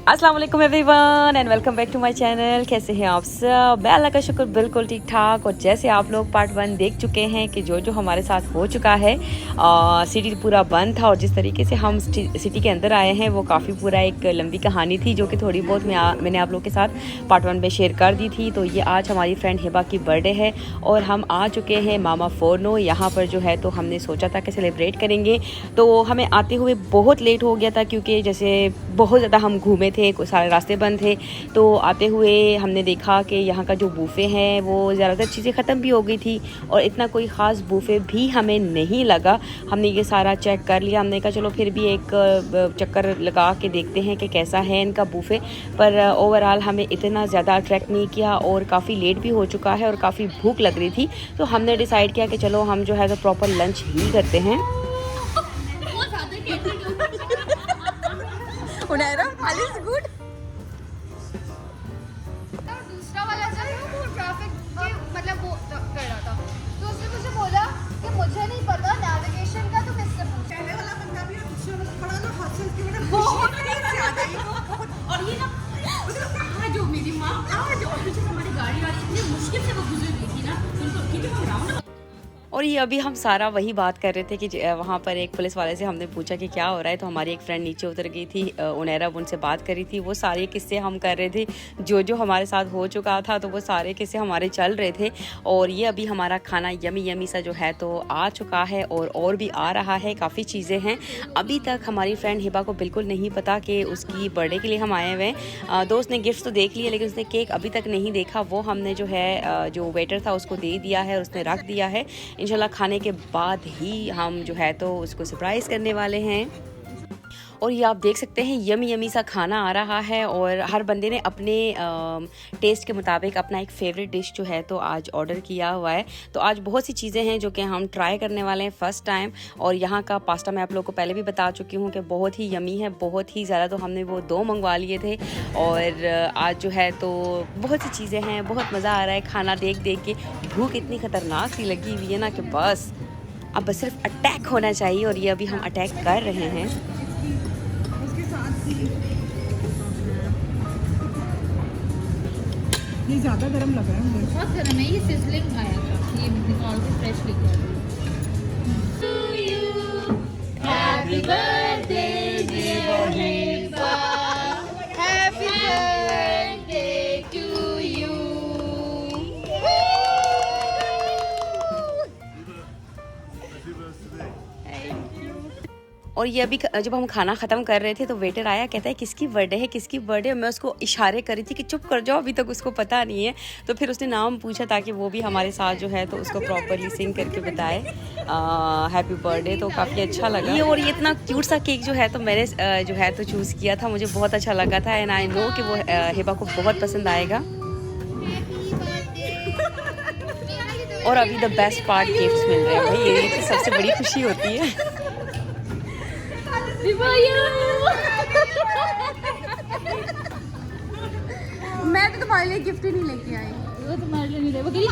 अस्सलाम वालेकुम everyone and welcome back to my channel. कैसे हैं आप सब? मैं अल्लाह का शुक्र बिल्कुल ठीक ठाक। और जैसे आप लोग पार्ट 1 देख चुके हैं कि जो हमारे साथ हो चुका है, सिटी पूरा बंद था और जिस तरीके से हम सिटी के अंदर आए हैं वो काफ़ी पूरा एक लंबी कहानी थी जो कि थोड़ी बहुत मैंने आप लोग के साथ पार्ट 1 में शेयर कर दी थी। तो ये आज हमारी फ्रेंड हिबा की बर्थडे है और हम आ चुके हैं मामा फोरनो यहाँ पर जो है। तो हमने सोचा था कि सेलिब्रेट करेंगे, तो हमें आते हुए बहुत लेट हो गया था क्योंकि जैसे बहुत ज़्यादा हम घूमे थे, सारे रास्ते बंद थे। तो आते हुए हमने देखा कि यहाँ का जो बूफ़े हैं वो ज़्यादातर चीज़ें ख़त्म भी हो गई थी और इतना कोई ख़ास बूफ़े भी हमें नहीं लगा। हमने ये सारा चेक कर लिया, हमने कहा चलो फिर भी एक चक्कर लगा के देखते हैं कि कैसा है इनका बूफ़े। पर ओवरऑल हमें इतना ज़्यादा अट्रैक्ट नहीं किया और काफ़ी लेट भी हो चुका है और काफ़ी भूख लग रही थी। तो हमने डिसाइड किया कि चलो हम जो है तो प्रॉपर लंच ही करते हैं। गुड। दूसरा वाला जो है वो ट्रैफिक के मतलब वो कर रहा था, तो उसने मुझे बोला कि मुझे नहीं पता नेविगेशन का, तो किससे पूछा? पहले वाला बंदा भी और दूसरा वाला बड़ा ना हंस के बड़ा बहुत ज्यादा ही और ये ना आज जो मेरी माँ आज और पीछे हमारी गाड़ी आ रही इतनी मुश्किल से वो गुजर रही थी ना, उनको क्योंकि हम राउंड। और ये अभी हम सारा वही बात कर रहे थे कि वहाँ पर एक पुलिस वाले से हमने पूछा कि क्या हो रहा है, तो हमारी एक फ्रेंड नीचे उतर गई थी, उनैरा उनसे बात करी थी। वो सारे किस्से हम कर रहे थे जो हमारे साथ हो चुका था, तो वो सारे किस्से हमारे चल रहे थे। और ये अभी हमारा खाना यमी सा जो है तो आ चुका है और भी आ रहा है, काफ़ी चीज़ें हैं। अभी तक हमारी फ्रेंड हिबा को बिल्कुल नहीं पता कि उसकी बर्थडे के लिए हम आए हुए हैं। दोस्त ने गिफ्ट तो देख लिए लेकिन उसने केक अभी तक नहीं देखा। वो हमने जो है जो वेटर था उसको दे दिया है और उसने रख दिया है। इंशाल्लाह खाने के बाद ही हम जो है तो उसको सरप्राइज़ करने वाले हैं। और ये आप देख सकते हैं यमी सा खाना आ रहा है और हर बंदे ने अपने टेस्ट के मुताबिक अपना एक फ़ेवरेट डिश जो है तो आज ऑर्डर किया हुआ है। तो आज बहुत सी चीज़ें हैं जो कि हम ट्राई करने वाले हैं फ़र्स्ट टाइम। और यहाँ का पास्ता मैं आप लोगों को पहले भी बता चुकी हूँ कि बहुत ही यमी है, बहुत ही ज़्यादा। तो हमने वो 2 मंगवा लिए थे और आज जो है तो बहुत सी चीज़ें हैं, बहुत मज़ा आ रहा है खाना देख के। भूख इतनी ख़तरनाक सी लगी हुई है ना कि बस अब सिर्फ अटैक होना चाहिए और ये अभी हम अटैक कर रहे हैं। ये ज़्यादा गर्म लग रहा है मुझे। बहुत गर्म है, ये सिजलिंग आया था, ये निकाल के फ्रेश लेके आया। Happy birthday dear Hiba, happy birthday to you. और ये अभी जब हम खाना ख़त्म कर रहे थे तो वेटर आया, कहता है किसकी बर्थडे है, किसकी बर्थडे है। मैं उसको इशारे कर रही थी कि चुप कर जाओ, अभी तक उसको पता नहीं है। तो फिर उसने नाम पूछा ताकि वो भी हमारे साथ जो है तो उसको प्रॉपरली सिंग करके बताए हैप्पी बर्थडे। तो काफ़ी अच्छा लगा ये। और ये इतना क्यूट सा केक जो है तो मैंने जो है तो चूज़ किया था, मुझे बहुत अच्छा लगा था एंड आई नो कि वो हिबा को बहुत पसंद आएगा। और अभी द बेस्ट पार्ट गिफ्ट्स मिल रहे हैं भाई, ये तो सबसे बड़ी खुशी होती है। मैं तो तुम्हारे लिए गिफ्ट ही नहीं लेके आई। वो तुम्हारे लिए नहीं ले, वो कह रही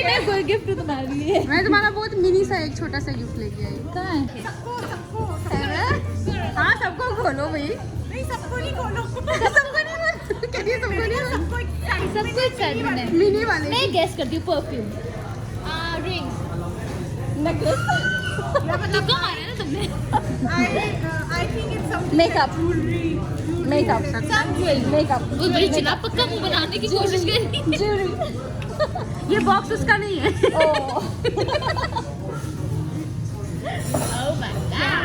नहीं कोई गिफ्ट तुम्हारे लिए। मैं तुम्हारा बहुत मिनी सा एक छोटा सा गिफ्ट लेके आई। कहाँ है? हाँ सबको खोलो भाई। नहीं सबको नहीं खोलो। सबको नहीं खोलो। कहिए सबको नहीं। सबको एक साइड में मिनी वाले। मैं गेस करती हूँ परफ्यूम, रिंग्स, नेकलेस। कम आ रहा है ना तुमने? I think it's something makeup वो बड़ी चिल्ला पक्का मुंह बनाने की कोशिश कर रही। ये बॉक्स उसका नहीं है। Oh my God.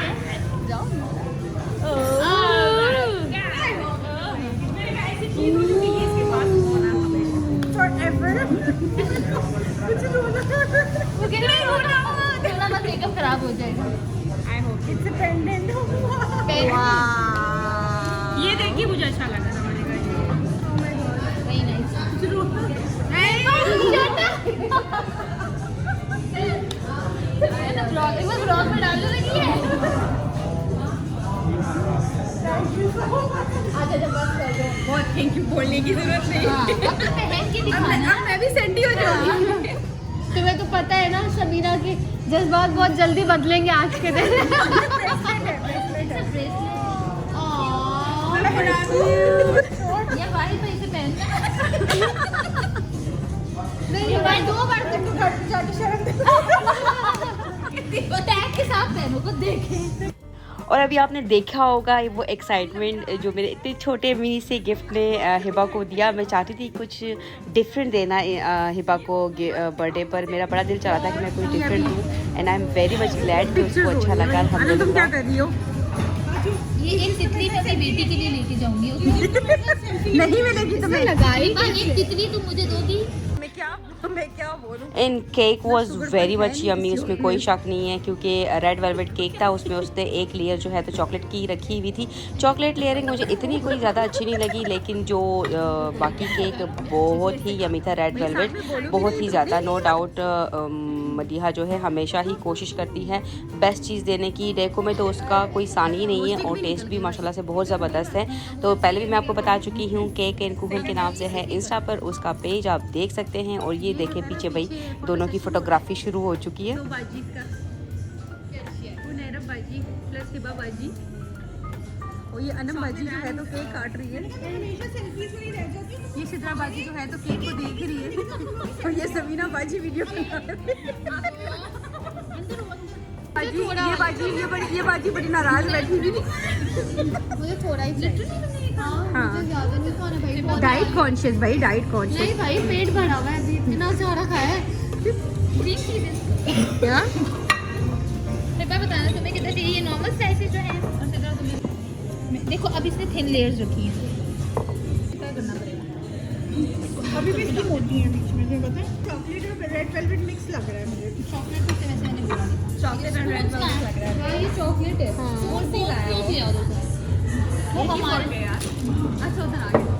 मेकअप खराब हो जाएगा। I hope it's a pendant. ये देखिए मुझे अच्छा लगा था मैंने कहा Very nice. ब्लॉग में डालने लगी है। बहुत थैंक यू बोलने की जरूरत नहीं। अब मैं भी सेंटी हो जाऊंगी। तुम्हें तो पता है ना समीरा की जज्बात बहुत जल्दी बदलेंगे आज के दिन। ये भाई पे इसे पहनना नहीं भाई 2 बार तुमको घर पे जाके शर्म वो टैग के साथ पहनो को देखे। और अभी आपने देखा होगा वो एक्साइटमेंट जो मेरे इतने छोटे मिनी से गिफ्ट ने हिबा को दिया। मैं चाहती थी कुछ डिफरेंट देना हिबा को बर्थडे पर। मेरा बड़ा दिल चाह रहा था कि मैं कुछ डिफरेंट दूँ and I am very much glad कि उसको अच्छा लगा। हम लोग क्या कर रही हो? ये एक तितली मैं अपनी बेटी के लिए लेके जाऊंगी। नहीं मिलेगी तुम्हें। लगाई एक तितली तुम मुझे दोगी। मैं क्या बोलूं? In cake was very much yummy, उसमें कोई शक नहीं है क्योंकि रेड वेलवेट केक था। उसमें उसने एक लेयर जो है तो चॉकलेट की रखी हुई थी। चॉकलेट लेयरिंग मुझे इतनी कोई ज़्यादा अच्छी नहीं लगी, लेकिन जो बाकी केक बहुत ही यम्मी था। रेड वेलवेट बहुत ही ज़्यादा, नो डाउट। मदीहा जो है हमेशा ही कोशिश करती है बेस्ट चीज़ देने की। डेको में तो उसका कोई सानी नहीं है और टेस्ट भी माशाल्लाह से बहुत ज़बरदस्त है। तो पहले भी मैं आपको बता चुकी हूँ, केक एंड कुहन के नाम से है इंस्टा पर, उसका पेज आप देख सकते हैं। और ये देखें पीछे भाई दोनों की फोटोग्राफी शुरू हो चुकी है। बाजी का उनैरा बाजी प्लस हिबा बाजी और ये अनम बाजी जो है तो केक काट रही है। हमेशा सेल्फीज में ही रह जाती। ये सिद्रा बाजी जो है तो केक को देख रही है और ये समीना बाजी वीडियो बना रही है। ये बाजी बड़ी नाराज बैठी हुई। मुझे थोड़ा ही हाँ। मुझे ज्यादा नहीं खाना भाई, बहुत डाइट कॉन्शियस भाई, डाइट कॉन्शियस। नहीं भाई पेट भरा हुआ है अभी, इतना सारा खाया है। क्या कृपया बताना तुम्हें कितना चाहिए। ये नॉर्मल साइज जो है और सिद्रा तुम्हें देखो अब इसने थिन लेयर्स रखी हैं, क्या करना पड़ेगा। अभी भी इसकी मोटी है बीच में, तुम्हें पता है? चॉकलेट और रेड वेलवेट मिक्स लग रहा है मुझे। चॉकलेट तो वैसे मैंने बोला नहीं, चॉकलेट एंड रेड वेलवेट लग रहा है। ये चॉकलेट है। और सी लाया वो हमारे यार। अच्छा उधर आ गया।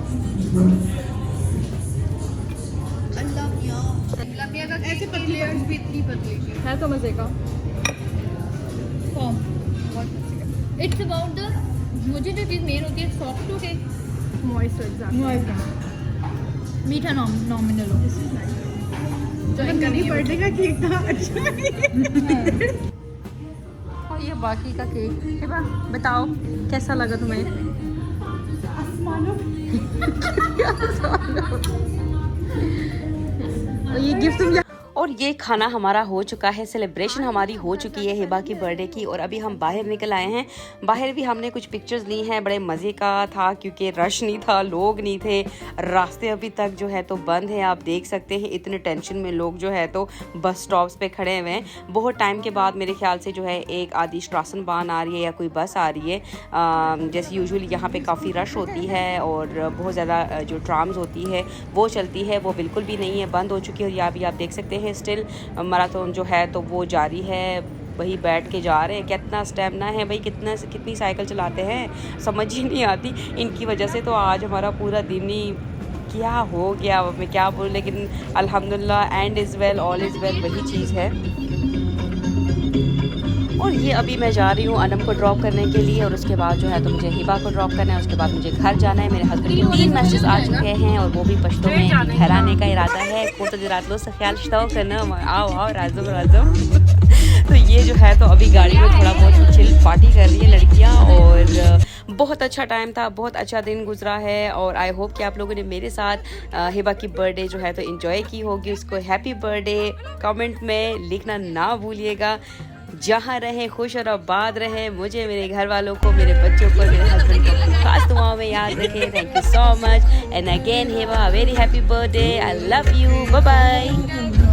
लंबिया का ऐसे पतली भी इतनी पतली है तो मजे का फॉर्म बहुत मजे का। इट्स अबाउट द मुझे जो चीज़ मेन होती है सॉफ्ट टू केक मॉइस्ट मीठा नॉमिनल हो। बर्थडे का केक था अच्छा। और ये बाकी का केक हिबा बताओ कैसा लगा तुम्हें? और ये गिफ्ट तुम और ये खाना हमारा हो चुका है, सेलिब्रेशन हमारी हो चुकी है हिबा की बर्थडे की। और अभी हम बाहर निकल आए हैं। बाहर भी हमने कुछ पिक्चर्स ली हैं, बड़े मज़े का था क्योंकि रश नहीं था, लोग नहीं थे। रास्ते अभी तक जो है तो बंद है, आप देख सकते हैं। इतने टेंशन में लोग जो है तो बस स्टॉप्स पे खड़े हुए हैं। बहुत टाइम के बाद मेरे ख्याल से जो है एक आदि स्ट्रासन बान आ रही है या कोई बस आ रही है। जैसे यूजुअली यहाँ पे काफ़ी रश होती है और बहुत ज़्यादा जो ट्राम्स होती है वो चलती है, वो बिल्कुल भी नहीं है, बंद हो चुकी है। और यहाँ भी आप देख सकते हैं स्टिल मैराथन जो है तो वो जारी है। वही बैठ के जा रहे हैं। कितना स्टेमिना है भाई, कितनी साइकिल चलाते हैं, समझ ही नहीं आती। इनकी वजह से तो आज हमारा पूरा दिन ही क्या हो गया, मैं क्या बोलूं। लेकिन अल्हम्दुलिल्लाह and is well all is well, वही चीज़ है। और ये अभी मैं जा रही हूँ अनम को ड्रॉप करने के लिए और उसके बाद जो है तो मुझे हिबा को ड्रॉप करना है। उसके बाद मुझे घर जाना है। मेरे हस्बैंड के 3 मैसेज आ चुके हैं और वो भी पश्तो में घर आने का इरादा है। को तो रात लो ख्याल करना, आओ राजो। तो ये जो है तो अभी गाड़ी में थोड़ा बहुत चिल पार्टी कर रही है लड़कियाँ। और बहुत अच्छा टाइम था, बहुत अच्छा दिन गुजरा है। और आई होप कि आप लोगों ने मेरे साथ हिबा की बर्थडे जो है तो एंजॉय की होगी। उसको हैप्पी बर्थडे कमेंट में लिखना ना भूलिएगा। जहाँ रहें खुश और आबाद रहें। मुझे, मेरे घर वालों को, मेरे बच्चों को, मेरे हस्बैंड को खास दुआओं में याद रखें। Thank you so much and again Hiba very happy birthday. I love you, bye bye.